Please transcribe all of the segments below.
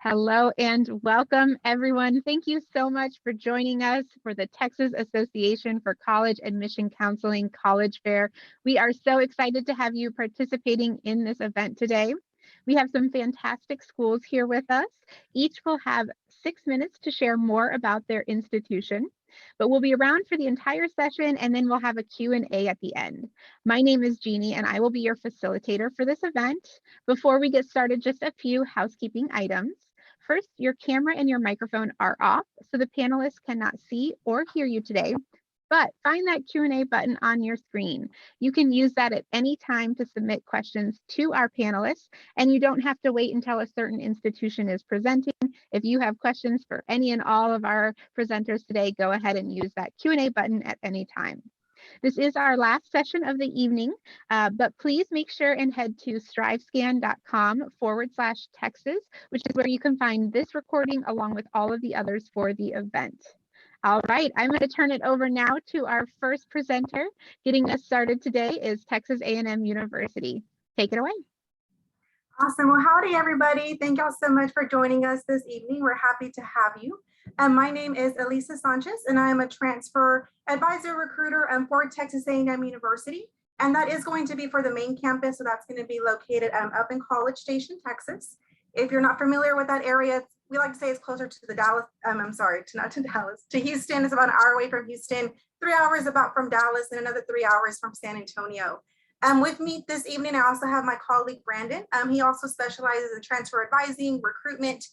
Hello and welcome, everyone. Thank you so much for joining us for the Texas Association for College Admission Counseling College Fair. We are so excited to have you participating in this event today. We have some fantastic schools here with us. Each will have 6 minutes to share more about their institution, but we'll be around for the entire session and then we'll have a Q&A at the end. My name is Jeannie and I will be your facilitator for this event. Before we get started, just a few housekeeping items. First, your camera and your microphone are off, so the panelists cannot see or hear you today, but find that Q&A button on your screen. You can use that at any time to submit questions to our panelists, and you don't have to wait until a certain institution is presenting. If you have questions for any and all of our presenters today, go ahead and use that Q&A button at any time. This is our last session of the evening, but please make sure and head to strivescan.com/Texas, which is where you can find this recording along with all of the others for the event. All right, I'm going to turn it over now to our first presenter. Getting us started today is Texas A&M University. Take it away. Awesome. Well, howdy, everybody. Thank y'all so much for joining us this evening. We're happy to have you. My name is Elisa Sanchez, and I am a transfer advisor recruiter for Texas A&M University. And that is going to be for the main campus. So that's going to be located up in College Station, Texas. If you're not familiar with that area, we like to say it's closer to the Dallas, to Houston. It's about an hour away from Houston, 3 hours about from Dallas, and another 3 hours from San Antonio. With me this evening, I also have my colleague, Brandon. He also specializes in transfer advising, recruitment.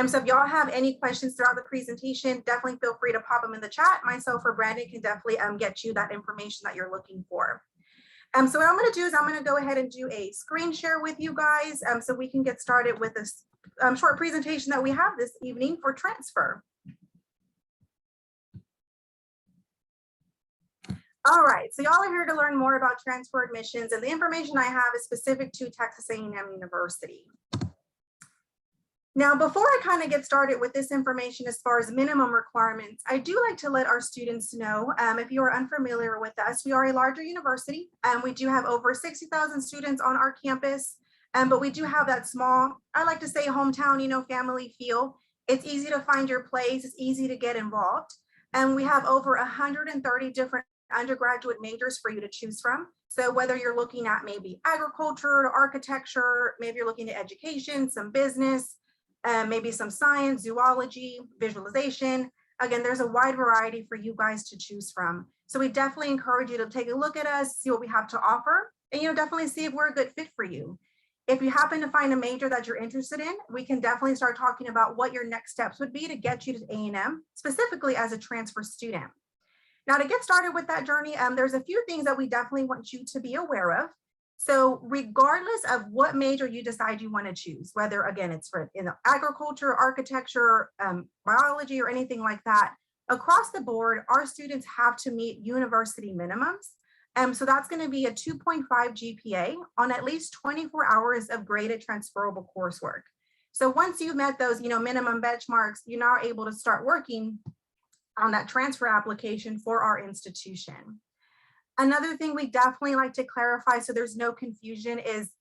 So if y'all have any questions throughout the presentation, definitely feel free to pop them in the chat. Myself or Brandon can definitely get you that information that you're looking for. So what I'm going to do is I'm going to go ahead and do a screen share with you guys so we can get started with this short presentation that we have this evening for transfer. All right, so y'all are here to learn more about transfer admissions, and the information I have is specific to Texas A&M University. Now, before I kind of get started with this information as far as minimum requirements, I do like to let our students know, if you are unfamiliar with us, we are a larger university, and we do have over 60,000 students on our campus, but we do have that small, I like to say hometown, family feel. It's easy to find your place, it's easy to get involved, and we have over 130 different undergraduate majors for you to choose from. So whether you're looking at maybe agriculture or architecture, maybe you're looking at education, some business, maybe some science, zoology, visualization. Again, there's a wide variety for you guys to choose from. So we definitely encourage you to take a look at us, see what we have to offer, and definitely see if we're a good fit for you. If you happen to find a major that you're interested in, we can definitely start talking about what your next steps would be to get you to A&M, specifically as a transfer student. Now, to get started with that journey, there's a few things that we definitely want you to be aware of. So regardless of what major you decide you want to choose, whether, again, it's for agriculture, architecture, biology, or anything like that, across the board, our students have to meet university minimums. So that's going to be a 2.5 GPA on at least 24 hours of graded transferable coursework. So once you've met those, minimum benchmarks, you're now able to start working on that transfer application for our institution. Another thing we definitely like to clarify so there's no confusion is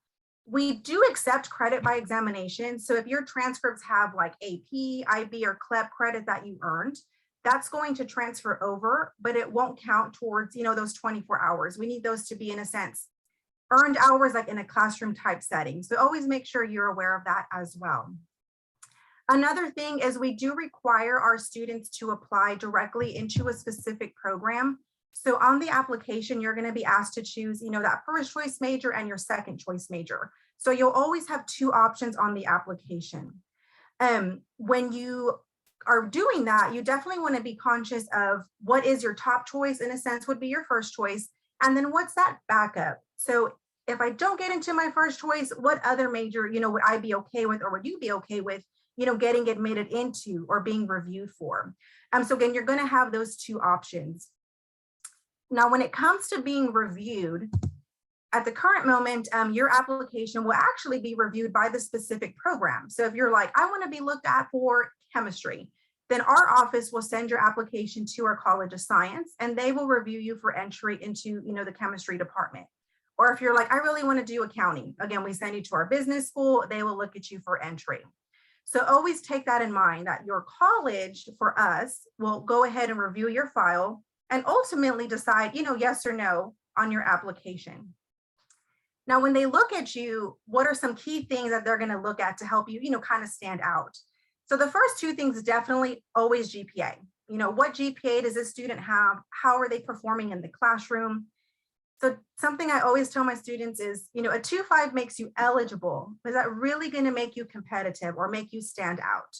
we do accept credit by examination. So if your transcripts have like AP, IB, or CLEP credit that you earned, that's going to transfer over, but it won't count towards, those 24 hours. We need those to be, in a sense, earned hours like in a classroom type setting. So always make sure you're aware of that as well. Another thing is we do require our students to apply directly into a specific program. So on the application, you're going to be asked to choose, that first choice major and your second choice major. So you'll always have two options on the application. When you are doing that, you definitely want to be conscious of what is your top choice, in a sense, would be your first choice. And then what's that backup? So if I don't get into my first choice, what other major, would I be okay with, or would you be okay with, getting admitted into or being reviewed for? So again, you're going to have those two options. Now, when it comes to being reviewed, at the current moment, your application will actually be reviewed by the specific program. So if you're like, I want to be looked at for chemistry, then our office will send your application to our College of Science, and they will review you for entry into, the chemistry department. Or if you're like, I really want to do accounting, again, we send you to our business school, they will look at you for entry. So always take that in mind, that your college for us will go ahead and review your file and ultimately decide, yes or no on your application. Now, when they look at you, what are some key things that they're going to look at to help you, kind of stand out? So the first two things, definitely always GPA. What GPA does this student have? How are they performing in the classroom? So something I always tell my students is, a 2.5 makes you eligible. Is that really going to make you competitive or make you stand out?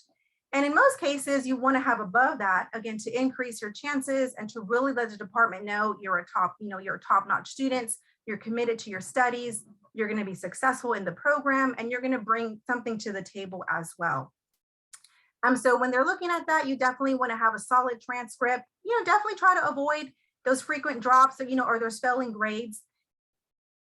And in most cases, you want to have above that, again, to increase your chances and to really let the department know you're a top-notch students, you're committed to your studies, you're going to be successful in the program, and you're going to bring something to the table as well. So when they're looking at that, you definitely want to have a solid transcript. Definitely try to avoid those frequent drops or those failing grades.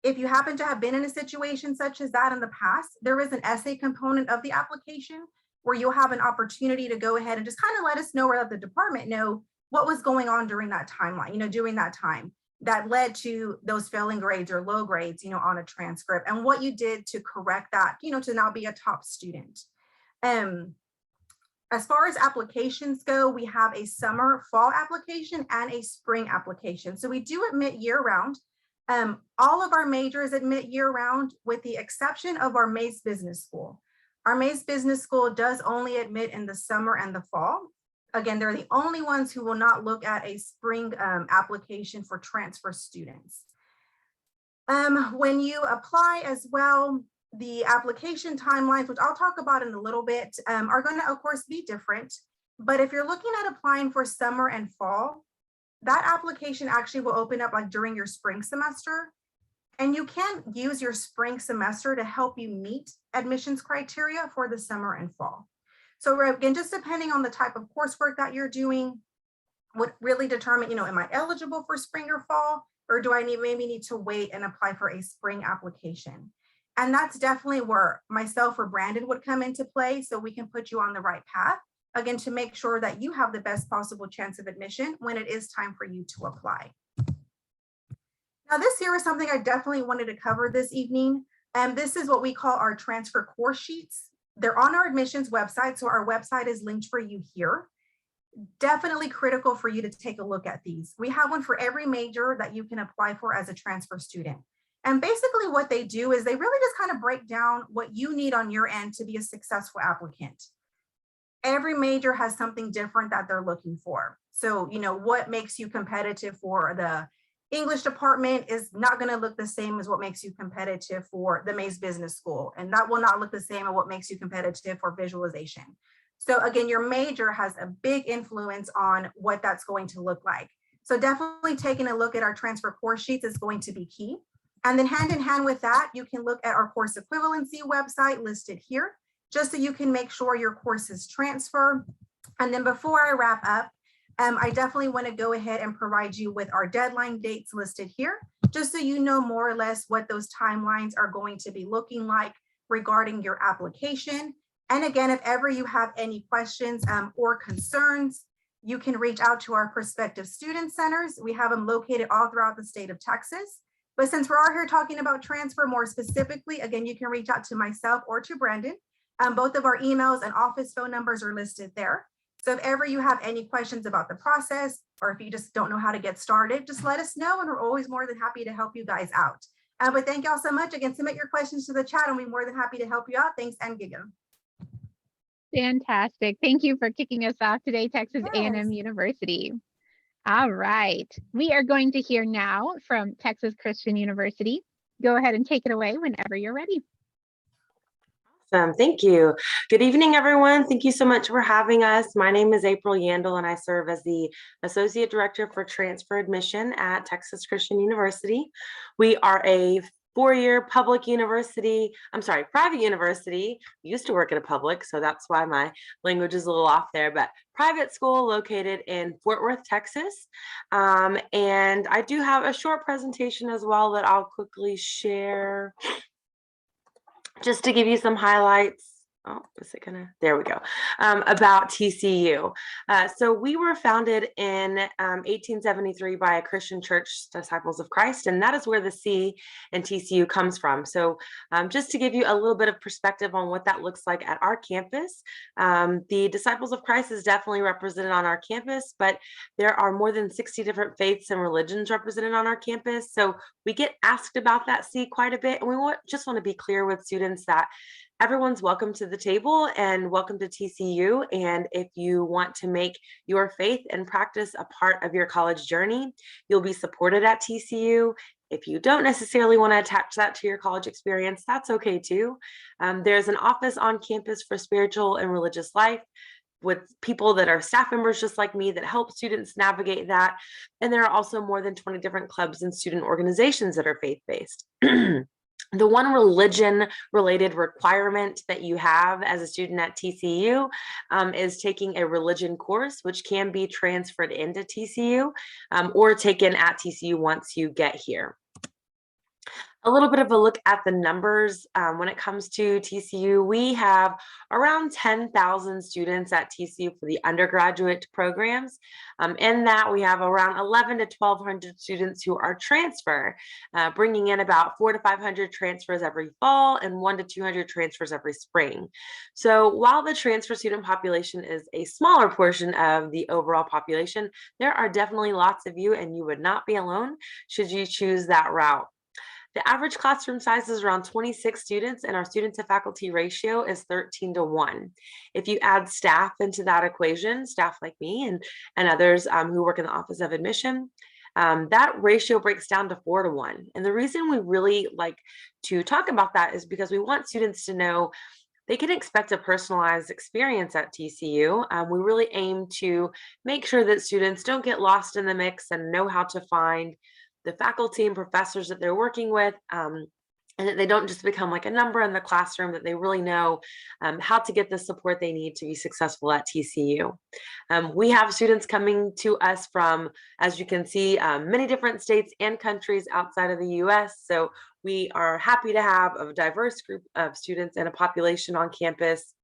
If you happen to have been in a situation such as that in the past, there is an essay component of the application where you'll have an opportunity to go ahead and just kind of let us know, or let the department know what was going on during that timeline, during that time that led to those failing grades or low grades, on a transcript, and what you did to correct that, to now be a top student. As far as applications go, we have a summer, fall application and a spring application. So we do admit year-round. All of our majors admit year-round with the exception of our Mays Business School. Our Mays Business School does only admit in the summer and the fall. Again, they're the only ones who will not look at a spring application for transfer students. When you apply as well, the application timelines, which I'll talk about in a little bit, are going to, of course, be different. But if you're looking at applying for summer and fall, that application actually will open up like during your spring semester. And you can use your spring semester to help you meet admissions criteria for the summer and fall. So again, just depending on the type of coursework that you're doing, would really determine, am I eligible for spring or fall, or do I maybe need to wait and apply for a spring application? And that's definitely where myself or Brandon would come into play, so we can put you on the right path, again, to make sure that you have the best possible chance of admission when it is time for you to apply. Now, this here is something I definitely wanted to cover this evening. And this is what we call our transfer course sheets. They're on our admissions website, so our website is linked for you here. Definitely critical for you to take a look at these. We have one for every major that you can apply for as a transfer student. And basically what they do is they really just kind of break down what you need on your end to be a successful applicant. Every major has something different that they're looking for. So, what makes you competitive for the English department is not going to look the same as what makes you competitive for the Mays Business School. And that will not look the same as what makes you competitive for visualization. So again, your major has a big influence on what that's going to look like. So definitely taking a look at our transfer course sheets is going to be key. And then hand in hand with that, you can look at our course equivalency website listed here, just so you can make sure your courses transfer. And then before I wrap up, I definitely want to go ahead and provide you with our deadline dates listed here, just so you know more or less what those timelines are going to be looking like regarding your application. And again, if ever you have any questions or concerns, you can reach out to our prospective student centers. We have them located all throughout the state of Texas. But since we're all here talking about transfer more specifically, again, you can reach out to myself or to Brandon. Both of our emails and office phone numbers are listed there. So if ever you have any questions about the process, or if you just don't know how to get started, just let us know, and we're always more than happy to help you guys out. But thank y'all so much. Again, submit your questions to the chat and we'll be more than happy to help you out. Thanks, and Giga. Fantastic. Thank you for kicking us off today, Texas A&M University. All right. We are going to hear now from Texas Christian University. Go ahead and take it away whenever you're ready. Awesome. Thank you. Good evening, everyone. Thank you so much for having us. My name is April Yandel, and I serve as the Associate Director for Transfer Admission at Texas Christian University. We are a four-year private university. Used to work at a public, so that's why my language is a little off there, but private school located in Fort Worth, Texas. And I do have a short presentation as well that I'll quickly share just to give you some highlights. Oh, is it gonna? There we go. About TCU. So we were founded in 1873 by a Christian church, Disciples of Christ, and that is where the C in TCU comes from. So just to give you a little bit of perspective on what that looks like at our campus, the Disciples of Christ is definitely represented on our campus, but there are more than 60 different faiths and religions represented on our campus. So we get asked about that C quite a bit, and we just want to be clear with students that everyone's welcome to the table and welcome to TCU. And if you want to make your faith and practice a part of your college journey, you'll be supported at TCU. If you don't necessarily want to attach that to your college experience, that's okay too. There's an office on campus for spiritual and religious life with people that are staff members just like me that help students navigate that. And there are also more than 20 different clubs and student organizations that are faith-based. The one religion-related requirement that you have as a student at TCU is taking a religion course, which can be transferred into TCU or taken at TCU once you get here. A little bit of a look at the numbers when it comes to TCU. We have around 10,000 students at TCU for the undergraduate programs. In that, we have around 11 to 1,200 students who are transfer, bringing in about 400 to 500 transfers every fall and 100 to 200 transfers every spring. So while the transfer student population is a smaller portion of the overall population, there are definitely lots of you, and you would not be alone should you choose that route. The average classroom size is around 26 students, and our student to faculty ratio is 13 to 1. If you add staff into that equation, staff like me and others who work in the Office of Admission, that ratio breaks down to 4 to 1. And the reason we really like to talk about that is because we want students to know they can expect a personalized experience at TCU. We really aim to make sure that students don't get lost in the mix and know how to find the faculty and professors that they're working with, and that they don't just become like a number in the classroom, that they really know how to get the support they need to be successful at TCU. We have students coming to us from, as you can see, many different states and countries outside of the US. So we are happy to have a diverse group of students and a population on campus.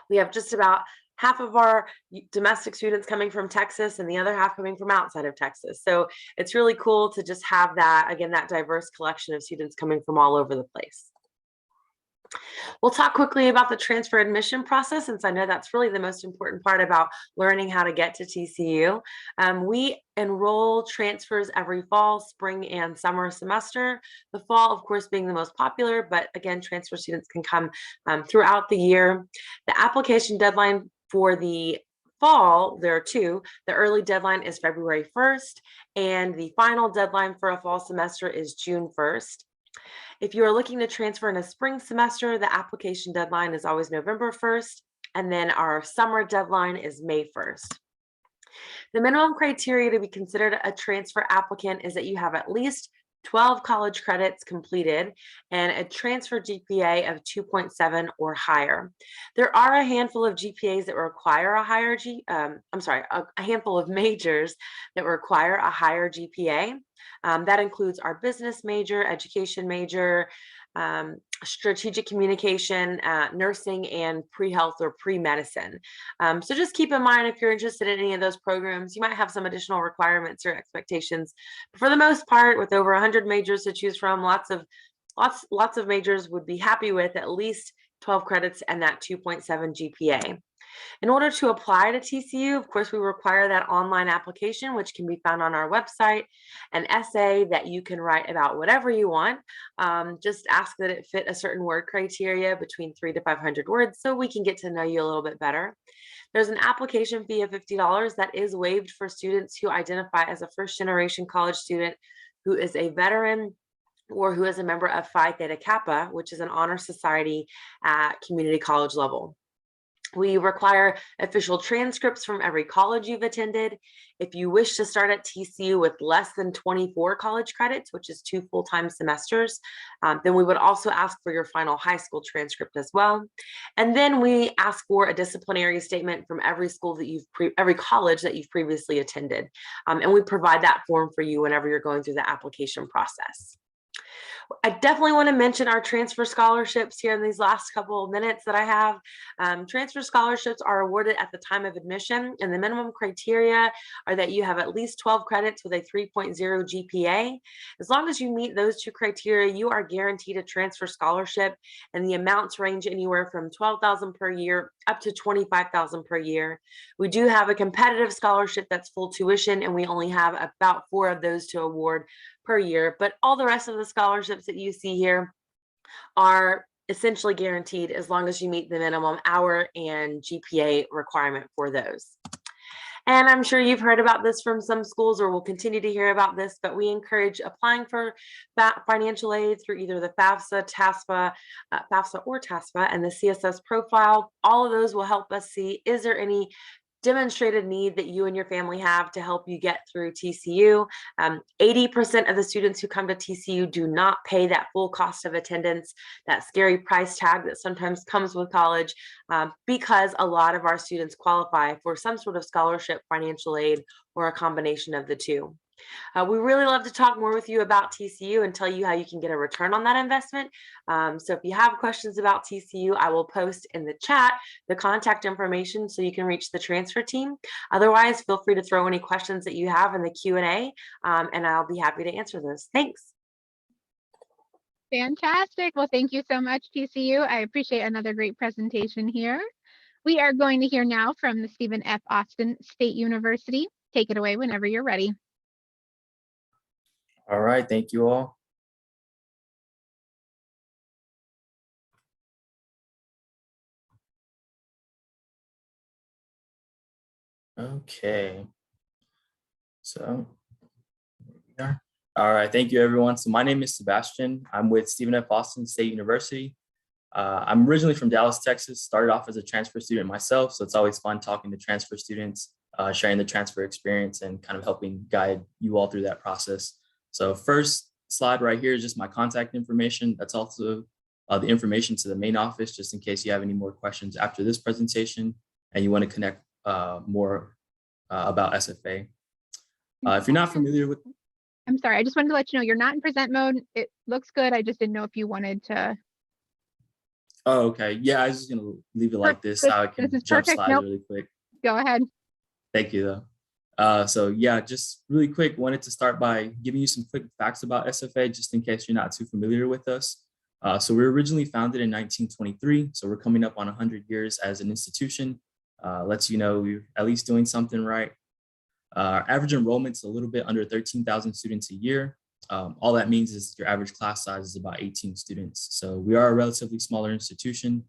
We have just about half of our domestic students coming from Texas and the other half coming from outside of Texas. So it's really cool to just have that, again, that diverse collection of students coming from all over the place. We'll talk quickly about the transfer admission process, since I know that's really the most important part about learning how to get to TCU. We enroll transfers every fall, spring, and summer semester. The fall, of course, being the most popular, but again, transfer students can come throughout the year. The application deadline for the fall, there are two. The early deadline is February 1st, and the final deadline for a fall semester is June 1st. If you are looking to transfer in a spring semester, the application deadline is always November 1st, and then our summer deadline is May 1st. The minimum criteria to be considered a transfer applicant is that you have at least 12 college credits completed and a transfer GPA of 2.7 or higher. There are a handful of GPAs that require a higher a handful of majors that require a higher GPA. That includes our business major, education major, strategic communication, nursing, and pre-health or pre-medicine. So just keep in mind, if you're interested in any of those programs, you might have some additional requirements or expectations. But for the most part, with over 100 majors to choose from, lots of majors would be happy with at least 12 credits and that 2.7 GPA. In order to apply to TCU, of course, we require that online application, which can be found on our website, an essay that you can write about whatever you want. Just ask that it fit a certain word criteria between 300 to 500 words so we can get to know you a little bit better. There's an application fee of $50 that is waived for students who identify as a first-generation college student who is a veteran or who is a member of Phi Theta Kappa, which is an honor society at community college level. We require official transcripts from every college you've attended. If you wish to start at TCU with less than 24 college credits, which is 2 full-time semesters, then we would also ask for your final high school transcript as well. And then we ask for a disciplinary statement from every school that every college that you've previously attended. And we provide that form for you whenever you're going through the application process. I definitely want to mention our transfer scholarships here in these last couple of minutes that I have. Transfer scholarships are awarded at the time of admission, and the minimum criteria are that you have at least 12 credits with a 3.0 GPA. As long as you meet those two criteria, you are guaranteed a transfer scholarship, and the amounts range anywhere from $12,000 per year up to $25,000 per year. We do have a competitive scholarship that's full tuition, and we only have about 4 of those to award per year, but all the rest of the scholarships that you see here are essentially guaranteed as long as you meet the minimum hour and GPA requirement for those. And I'm sure you've heard about this from some schools or will continue to hear about this, but we encourage applying for financial aid through either the FAFSA, FAFSA or TASFA, and the CSS profile. All of those will help us see, is there any demonstrated need that you and your family have to help you get through TCU. 80% of the students who come to TCU do not pay that full cost of attendance, that scary price tag that sometimes comes with college, because a lot of our students qualify for some sort of scholarship, financial aid, or a combination of the two. We really love to talk more with you about TCU and tell you how you can get a return on that investment. So if you have questions about TCU, I will post in the chat the contact information so you can reach the transfer team. Otherwise, feel free to throw any questions that you have in the Q&A, and I'll be happy to answer those. Thanks. Fantastic. Well, thank you so much, TCU. I appreciate another great presentation here. We are going to hear now from the Stephen F. Austin State University. Take it away whenever you're ready. All right, thank you all. Okay, so here we are. All right, thank you everyone. So my name is Sebastian. I'm with Stephen F. Austin State University. I'm originally from Dallas, Texas, started off as a transfer student myself, so it's always fun talking to transfer students, sharing the transfer experience and kind of helping guide you all through that process. So first slide right here is just my contact information. That's also the information to the main office, just in case you have any more questions after this presentation and you want to connect more about SFA. If you're not familiar with... I'm sorry, I just wanted to let you know you're not in present mode. It looks good. I just didn't know if you wanted to. Oh, okay. Yeah, I was just going to leave it like this so I can jump perfect. slides really quick. Go ahead. Thank you, though. So yeah, just really quick, wanted to start by giving you some quick facts about SFA, just in case you're not too familiar with us. So we were originally founded in 1923, so we're coming up on 100 years as an institution. Lets you know we're at least doing something right. Our average enrollment's a little bit under 13,000 students a year. All that means is your average class size is about 18 students. So we are a relatively smaller institution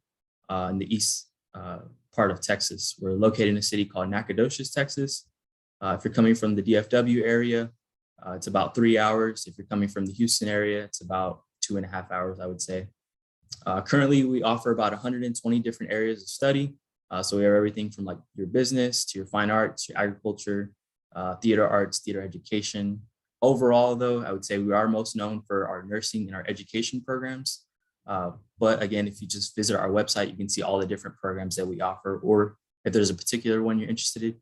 in the east part of Texas. We're located in a city called Nacogdoches, Texas. If you're coming from the DFW area, it's about 3 hours. If you're coming from the Houston area, it's about 2.5 hours, I would say. Currently, we offer about 120 different areas of study. So we have everything from like your business to your fine arts, your agriculture, theater arts, theater education. Overall, though, I would say we are most known for our nursing and our education programs. But again, if you just visit our website, you can see all the different programs that we offer, or if there's a particular one you're interested in,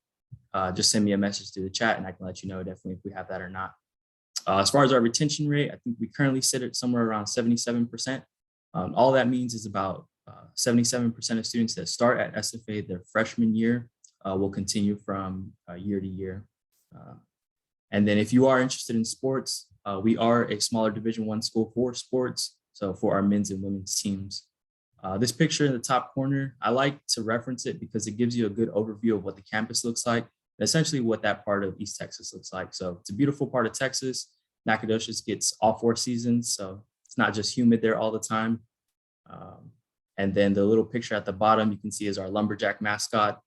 just send me a message through the chat and I can let you know definitely if we have that or not. As far as our retention rate, I think we currently sit at somewhere around 77%. All that means is about 77% of students that start at SFA their freshman year will continue from year to year. And then if you are interested in sports, we are a smaller Division I school for sports, so for our men's and women's teams. This picture in the top corner, I like to reference it because it gives you a good overview of what the campus looks like, and essentially what that part of East Texas looks like. So it's a beautiful part of Texas. Nacogdoches gets all 4 seasons, so it's not just humid there all the time. And then the little picture at the bottom you can see is our lumberjack mascot.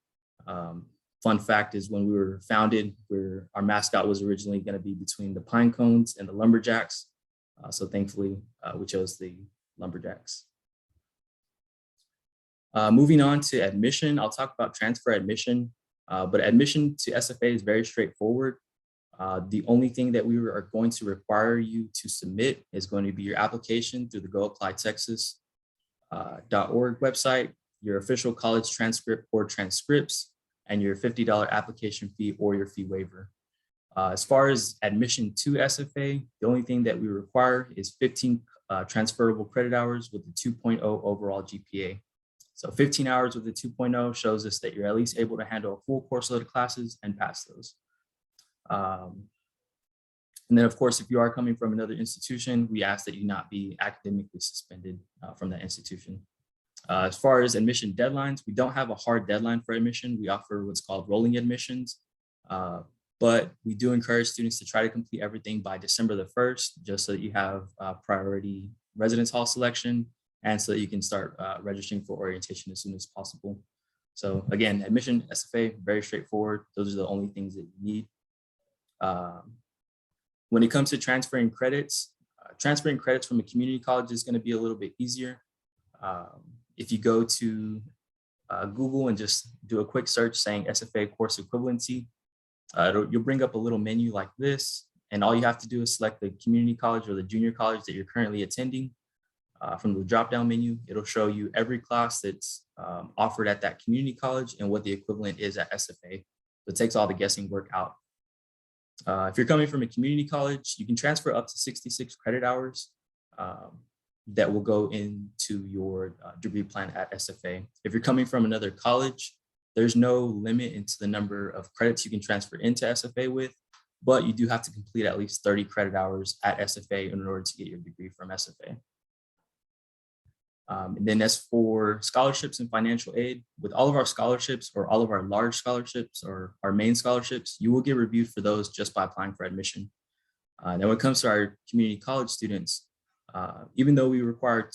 Fun fact is when we were founded, our mascot was originally going to be between the pine cones and the lumberjacks. So thankfully, we chose the lumberjacks. Moving on to admission, I'll talk about transfer admission, but admission to SFA is very straightforward. The only thing that we are going to require you to submit is going to be your application through the goapplytexas.org website, your official college transcript or transcripts, and your $50 application fee or your fee waiver. As far as admission to SFA, the only thing that we require is 15 transferable credit hours with a 2.0 overall GPA. So 15 hours with a 2.0 shows us that you're at least able to handle a full course load of classes and pass those. And then, of course, if you are coming from another institution, we ask that you not be academically suspended from that institution. As far as admission deadlines, we don't have a hard deadline for admission. We offer what's called rolling admissions, but we do encourage students to try to complete everything by December the 1st, just so that you have priority residence hall selection and so that you can start registering for orientation as soon as possible. So again, admission, SFA, very straightforward. Those are the only things that you need. When it comes to transferring credits from a community college is going to be a little bit easier. If you go to Google and just do a quick search saying SFA course equivalency, you'll bring up a little menu like this, and all you have to do is select the community college or the junior college that you're currently attending. From the drop-down menu, it'll show you every class that's offered at that community college and what the equivalent is at SFA. So it takes all the guessing work out. If you're coming from a community college, you can transfer up to 66 credit hours that will go into your degree plan at SFA. If you're coming from another college, there's no limit into the number of credits you can transfer into SFA with, but you do have to complete at least 30 credit hours at SFA in order to get your degree from SFA. And then as for scholarships and financial aid, with all of our scholarships or all of our large scholarships or our main scholarships, you will get reviewed for those just by applying for admission. Now, when it comes to our community college students, even though we require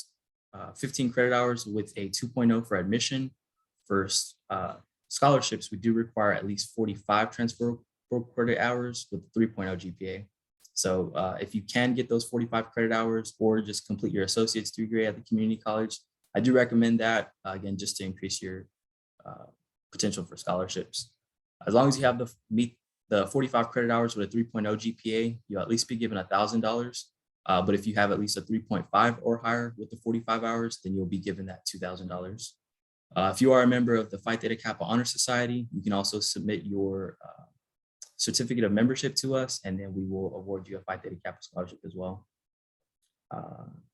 15 credit hours with a 2.0 for admission, for scholarships, we do require at least 45 transferable credit hours with a 3.0 GPA. So if you can get those 45 credit hours or just complete your associate's degree at the community college, I do recommend that, again, just to increase your potential for scholarships. As long as you have meet the 45 credit hours with a 3.0 GPA, you'll at least be given $1,000. But if you have at least a 3.5 or higher with the 45 hours, then you'll be given that $2,000. If you are a member of the Phi Theta Kappa Honor Society, you can also submit your certificate of membership to us, and then we will award you a Phi Theta Kappa scholarship as well.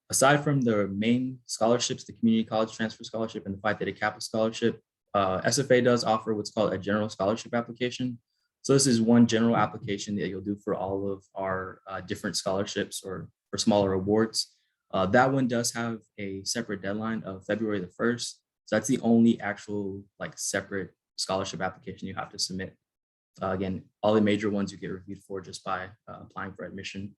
Aside from the main scholarships, the Community College Transfer Scholarship and the Phi Theta Kappa Scholarship, SFA does offer what's called a general scholarship application. So this is one general application that you'll do for all of our different scholarships or for smaller awards. That one does have a separate deadline of February the 1st. So that's the only actual separate scholarship application you have to submit. Again, all the major ones you get reviewed for just by applying for admission.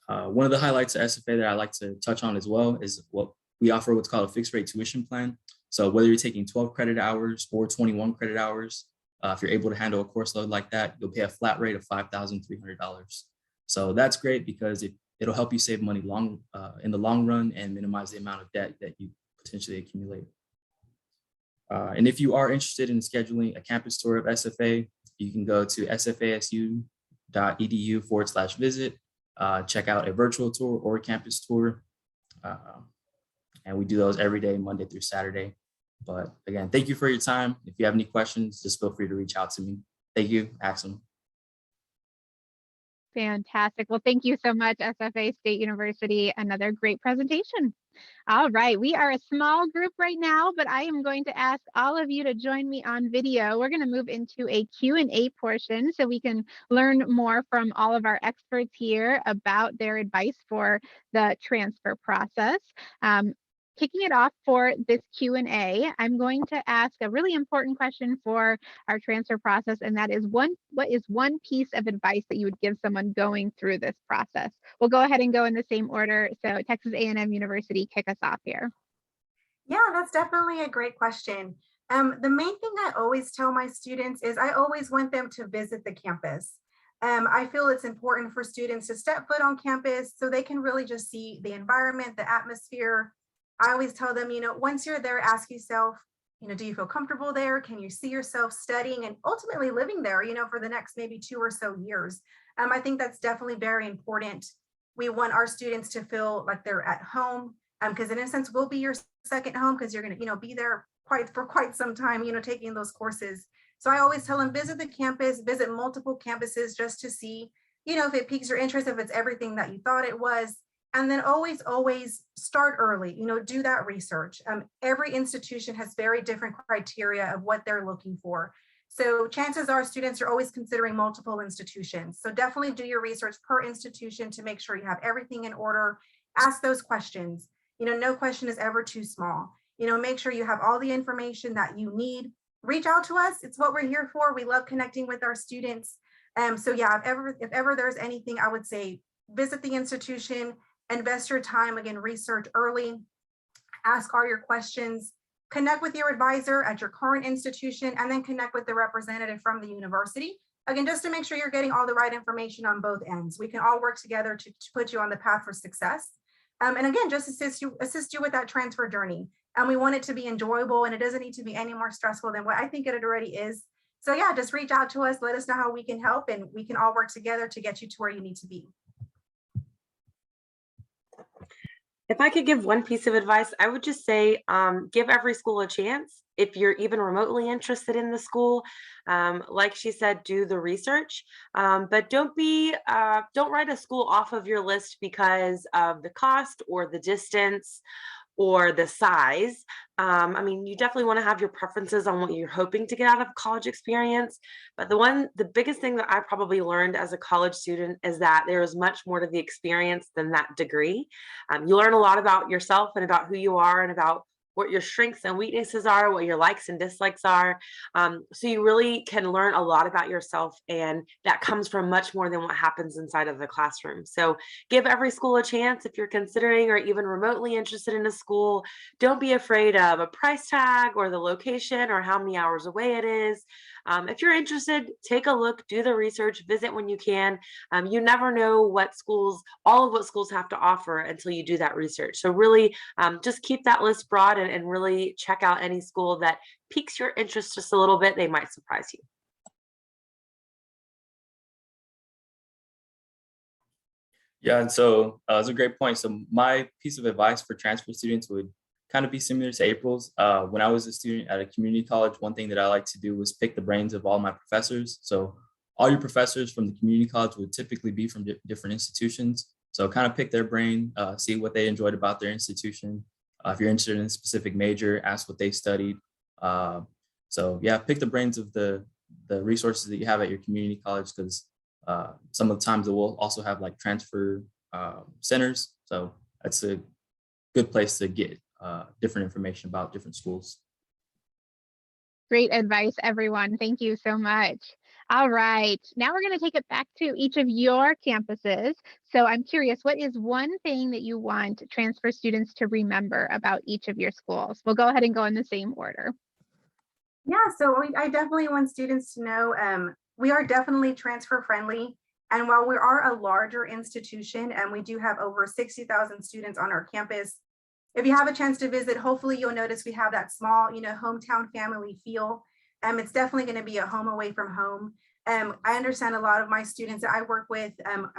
One of the highlights of SFA that I like to touch on as well is what we offer, what's called a fixed rate tuition plan. So whether you're taking 12 credit hours or 21 credit hours, if you're able to handle a course load like that, you'll pay a flat rate of $5,300. So that's great because it'll help you save money in the long run and minimize the amount of debt that you potentially accumulate. And if you are interested in scheduling a campus tour of SFA, you can go to sfasu.edu/visit, check out a virtual tour or a campus tour. And we do those every day, Monday through Saturday. But again, thank you for your time. If you have any questions, just feel free to reach out to me. Thank you, Axel. Fantastic. Well, thank you so much, SFA State University. Another great presentation. All right, we are a small group right now, but I am going to ask all of you to join me on video. We're going to move into a Q&A portion so we can learn more from all of our experts here about their advice for the transfer process. Kicking it off for this Q&A, I'm going to ask a really important question for our transfer process, and that is what is one piece of advice that you would give someone going through this process? We'll go ahead and go in the same order. So Texas A&M University, kick us off here. Yeah, that's definitely a great question. The main thing I always tell my students is I always want them to visit the campus. I feel it's important for students to step foot on campus so they can really just see the environment, the atmosphere. I always tell them, once you're there, ask yourself, do you feel comfortable there? Can you see yourself studying and ultimately living there, for the next maybe 2 or so years? I think that's definitely very important. We want our students to feel like they're at home, because in a sense, we'll be your second home because you're going to, be there for quite some time, taking those courses. So I always tell them, visit the campus, visit multiple campuses just to see, if it piques your interest, if it's everything that you thought it was. And then always start early, do that research. Every institution has very different criteria of what they're looking for. So chances are students are always considering multiple institutions. So definitely do your research per institution to make sure you have everything in order. Ask those questions. No question is ever too small. Make sure you have all the information that you need. Reach out to us. It's what we're here for. We love connecting with our students. So yeah, if ever there's anything, I would say visit the institution, invest your time, again, research early, ask all your questions, connect with your advisor at your current institution, and then connect with the representative from the university. Again, just to make sure you're getting all the right information on both ends. We can all work together to put you on the path for success. And again, just assist you with that transfer journey. And we want it to be enjoyable, and it doesn't need to be any more stressful than what I think it already is. So yeah, just reach out to us, let us know how we can help, and we can all work together to get you to where you need to be. If I could give one piece of advice, I would just say, give every school a chance. If you're even remotely interested in the school, like she said, do the research, but don't write a school off of your list because of the cost or the distance or the size. I mean, you definitely want to have your preferences on what you're hoping to get out of college experience. But the biggest thing that I probably learned as a college student is that there is much more to the experience than that degree. You learn a lot about yourself and about who you are and about what your strengths and weaknesses are, what your likes and dislikes are. So you really can learn a lot about yourself, and that comes from much more than what happens inside of the classroom. So give every school a chance. If you're considering or even remotely interested in a school, don't be afraid of a price tag or the location or how many hours away it is. If you're interested, take a look, do the research, visit when you can. You never know all of what schools have to offer until you do that research. So really just keep that list broad and really check out any school that piques your interest just a little bit. They might surprise you. Yeah, and so it's a great point. So my piece of advice for transfer students would kind of be similar to April's. When I was a student at a community college, one thing that I like to do was pick the brains of all my professors. So all your professors from the community college would typically be from different institutions. So kind of pick their brain, see what they enjoyed about their institution. If you're interested in a specific major, ask what they studied. So yeah, pick the brains of the resources that you have at your community college, because some of the times it will also have like transfer centers. So that's a good place to get different information about different schools. Great advice, everyone. Thank you so much. All right, now we're going to take it back to each of your campuses. So I'm curious, what is one thing that you want transfer students to remember about each of your schools? We'll go ahead and go in the same order. Yeah, so I definitely want students to know we are definitely transfer friendly. And while we are a larger institution and we do have over 60,000 students on our campus, if you have a chance to visit, hopefully you'll notice we have that small, hometown family feel. It's definitely going to be a home away from home. I understand a lot of my students that I work with,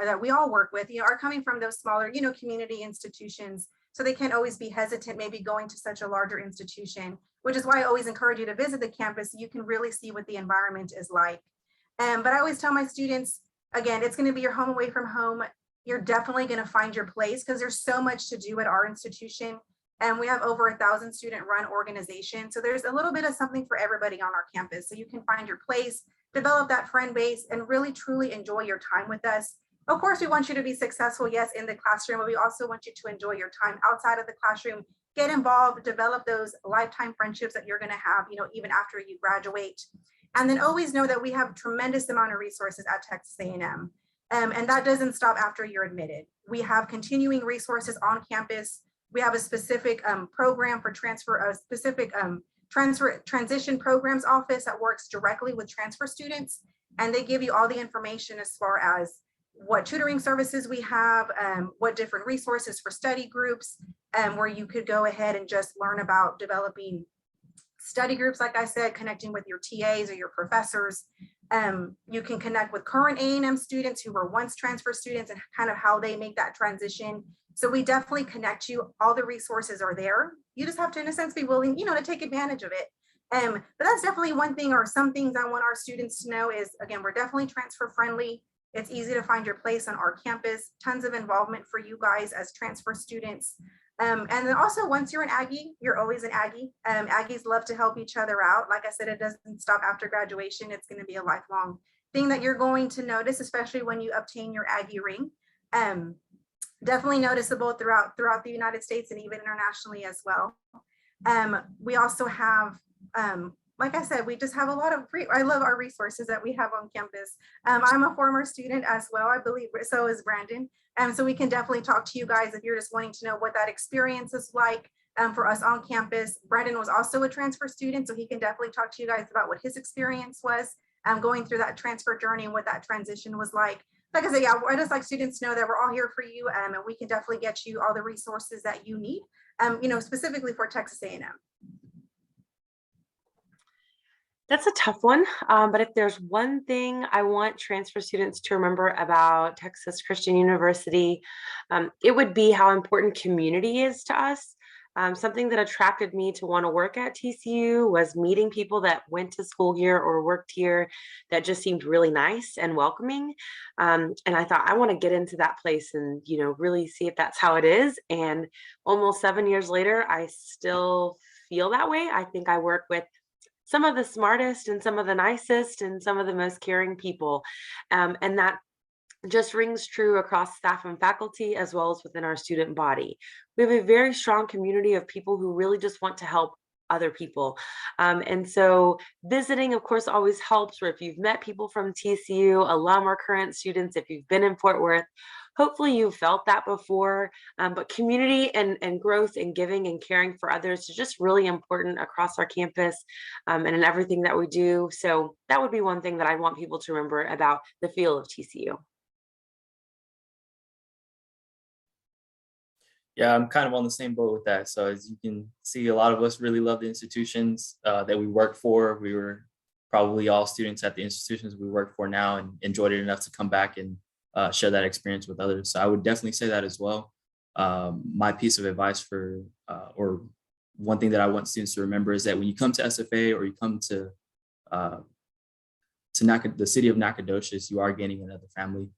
that we all work with, are coming from those smaller, community institutions. So they can't always be hesitant, maybe going to such a larger institution, which is why I always encourage you to visit the campus so you can really see what the environment is like. But I always tell my students, again, it's going to be your home away from home. You're definitely going to find your place because there's so much to do at our institution. And we have over 1,000 student run organization. So there's a little bit of something for everybody on our campus. So you can find your place, develop that friend base, and really truly enjoy your time with us. Of course, we want you to be successful, yes, in the classroom, but we also want you to enjoy your time outside of the classroom, get involved, develop those lifetime friendships that you're going to have, even after you graduate. And then always know that we have a tremendous amount of resources at Texas A&M. And that doesn't stop after you're admitted. We have continuing resources on campus. We have a specific program for transfer, a specific transition programs office that works directly with transfer students. And they give you all the information as far as what tutoring services we have, what different resources for study groups, where you could go ahead and just learn about developing study groups, like I said, connecting with your TAs or your professors. You can connect with current A&M students who were once transfer students and kind of how they make that transition. So we definitely connect you. All the resources are there. You just have to, in a sense, be willing, to take advantage of it. But that's definitely one thing, or some things I want our students to know is, again, we're definitely transfer friendly. It's easy to find your place on our campus, tons of involvement for you guys as transfer students. And then also, once you're an Aggie, you're always an Aggie. Aggies love to help each other out. Like I said, it doesn't stop after graduation. It's going to be a lifelong thing that you're going to notice, especially when you obtain your Aggie ring. Definitely noticeable throughout the United States and even internationally as well. We also have, like I said, we just have a lot of I love our resources that we have on campus. I'm a former student as well, I believe, so is Brandon. So we can definitely talk to you guys if you're just wanting to know what that experience is like for us on campus. Brandon was also a transfer student, so he can definitely talk to you guys about what his experience was going through that transfer journey and what that transition was like. Like I said, yeah, I just like students to know that we're all here for you, and we can definitely get you all the resources that you need, specifically for Texas A&M. That's a tough one, but if there's one thing I want transfer students to remember about Texas Christian University, it would be how important community is to us. Something that attracted me to want to work at TCU was meeting people that went to school here or worked here that just seemed really nice and welcoming. And I thought, I want to get into that place and, really see if that's how it is. And almost 7 years later, I still feel that way. I think I work with some of the smartest and some of the nicest and some of the most caring people. And that just rings true across staff and faculty as well as within our student body. We have a very strong community of people who really just want to help other people. And so visiting, of course, always helps, or if you've met people from TCU, alum or current students, if you've been in Fort Worth, hopefully you've felt that before, but community and growth and giving and caring for others is just really important across our campus and in everything that we do. So that would be one thing that I want people to remember about the feel of TCU. Yeah, I'm kind of on the same boat with that. So as you can see, a lot of us really love the institutions that we work for. We were probably all students at the institutions we work for now and enjoyed it enough to come back and share that experience with others. So I would definitely say that as well. My piece of advice or one thing that I want students to remember is that when you come to SFA or you come to the city of Nacogdoches, you are gaining another family.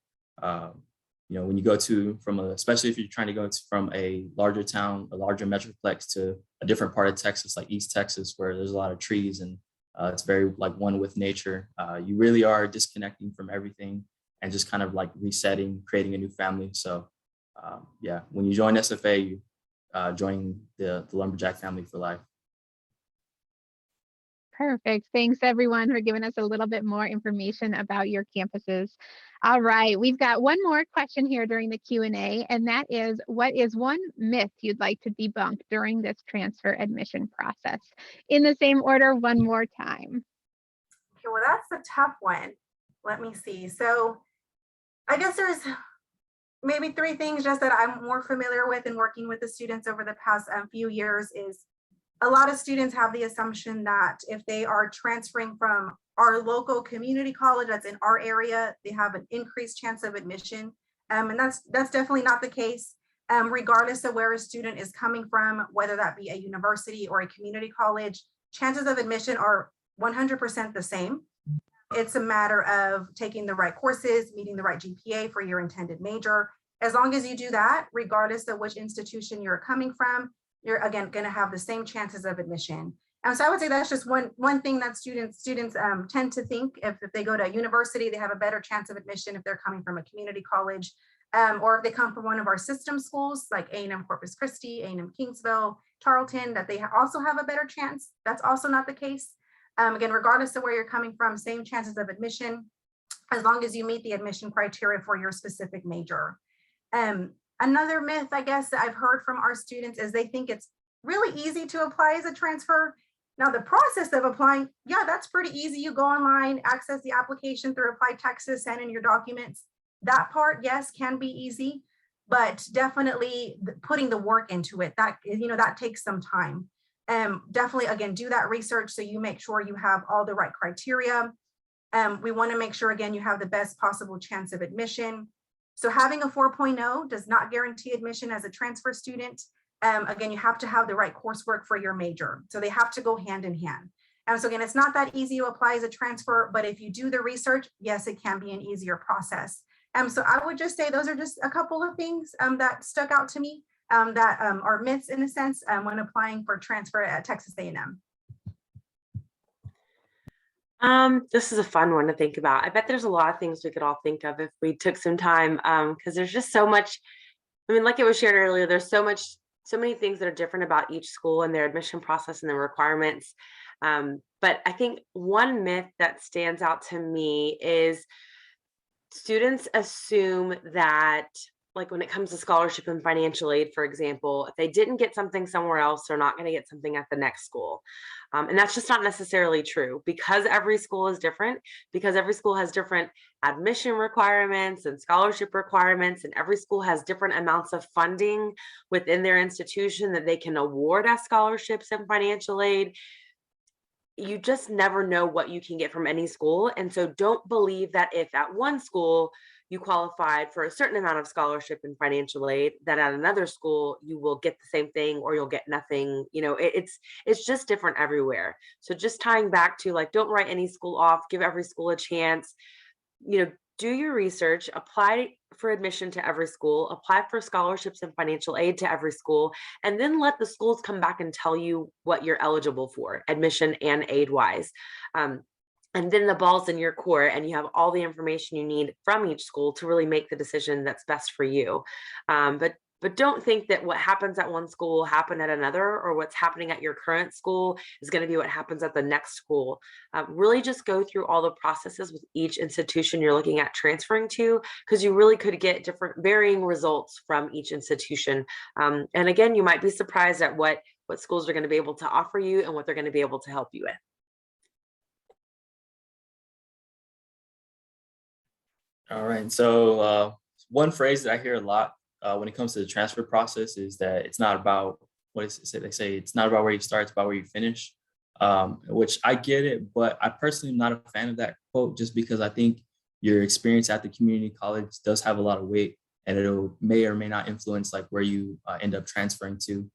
When you go especially if you're trying to go from a larger town, a larger metroplex to a different part of Texas, like East Texas, where there's a lot of trees and it's very like one with nature. You really are disconnecting from everything and just kind of like resetting, creating a new family. So when you join SFA, you join the Lumberjack family for life. Perfect. Thanks everyone for giving us a little bit more information about your campuses. All right, we've got one more question here during the Q&A, and that is, what is one myth you'd like to debunk during this transfer admission process? In the same order, one more time. Okay, well, that's a tough one. Let me see. So I guess there's maybe 3 things just that I'm more familiar with in working with the students over the past few years is a lot of students have the assumption that if they are transferring from our local community college that's in our area, they have an increased chance of admission. And that's definitely not the case. Regardless of where a student is coming from, whether that be a university or a community college, chances of admission are 100% the same. It's a matter of taking the right courses, meeting the right GPA for your intended major. As long as you do that, regardless of which institution you're coming from, you're again going to have the same chances of admission. And so I would say that's just one thing that students tend to think. If they go to a university, they have a better chance of admission if they're coming from a community college, or if they come from one of our system schools like A&M Corpus Christi, A&M Kingsville, Tarleton, that they also have a better chance. That's also not the case. Again, regardless of where you're coming from, same chances of admission, as long as you meet the admission criteria for your specific major. Another myth, I guess, that I've heard from our students is they think it's really easy to apply as a transfer. Now, the process of applying, yeah, that's pretty easy. You go online, access the application through Apply Texas, send in your documents. That part, yes, can be easy, but definitely putting the work into it, that takes some time. Definitely, again, do that research so you make sure you have all the right criteria. We want to make sure, again, you have the best possible chance of admission. So having a 4.0 does not guarantee admission as a transfer student. Again, you have to have the right coursework for your major. So they have to go hand in hand. So again, it's not that easy to apply as a transfer, but if you do the research, yes, it can be an easier process. So I would just say those are just a couple of things that stuck out to me that are myths in a sense when applying for transfer at Texas A&M. This is a fun one to think about. I bet there's a lot of things we could all think of if we took some time, because there's just so much. I mean, like it was shared earlier, there's so many things that are different about each school and their admission process and their requirements. But I think one myth that stands out to me is students assume that, like when it comes to scholarship and financial aid, for example, if they didn't get something somewhere else, they're not going to get something at the next school. And that's just not necessarily true, because every school is different, because every school has different admission requirements and scholarship requirements, and every school has different amounts of funding within their institution that they can award as scholarships and financial aid. You just never know what you can get from any school. And so don't believe that if at one school you qualified for a certain amount of scholarship and financial aid, that at another school you will get the same thing or you'll get nothing. You know, it's just different everywhere. So just tying back to, like, don't write any school off, give every school a chance. You know, do your research, apply for admission to every school, apply for scholarships and financial aid to every school, and then let the schools come back and tell you what you're eligible for, admission and aid wise. And then the ball's in your court, and you have all the information you need from each school to really make the decision that's best for you. But don't think that what happens at one school will happen at another, or what's happening at your current school is going to be what happens at the next school. Really just go through all the processes with each institution you're looking at transferring to, because you really could get different varying results from each institution. And again, you might be surprised at what schools are going to be able to offer you and what they're going to be able to help you with. All right. So one phrase that I hear a lot when it comes to the transfer process is that it's not about what is it? They say it's not about where you start, it's about where you finish. Which I get it, but I personally am not a fan of that quote, just because I think your experience at the community college does have a lot of weight, and it may or may not influence like where you end up transferring to.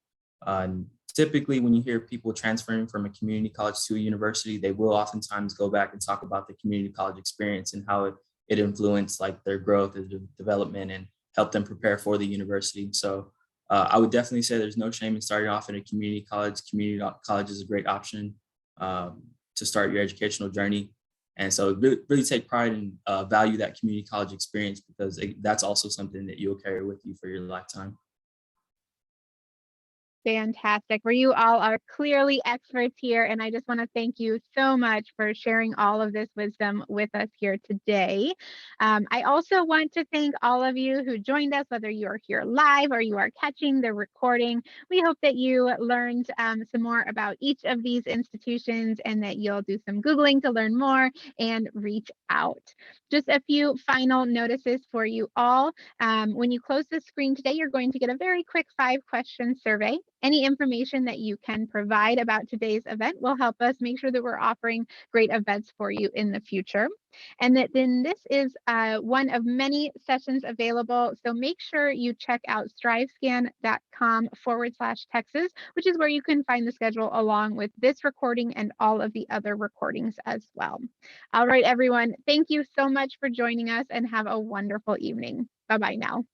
Typically, when you hear people transferring from a community college to a university, they will oftentimes go back and talk about the community college experience and how it influenced like their growth and development and helped them prepare for the university. So I would definitely say there's no shame in starting off in a community college. Community college is a great option to start your educational journey. And so really take pride and value that community college experience, because that's also something that you'll carry with you for your lifetime. Fantastic. Well, you all are clearly experts here, and I just want to thank you so much for sharing all of this wisdom with us here today. I also want to thank all of you who joined us, whether you are here live or you are catching the recording. We hope that you learned some more about each of these institutions, and that you'll do some Googling to learn more and reach out. Just a few final notices for you all. When you close the screen today, you're going to get a very quick 5-question survey. Any information that you can provide about today's event will help us make sure that we're offering great events for you in the future. And that then this is one of many sessions available. So make sure you check out strivescan.com/Texas, which is where you can find the schedule along with this recording and all of the other recordings as well. All right, everyone. Thank you so much for joining us, and have a wonderful evening. Bye-bye now.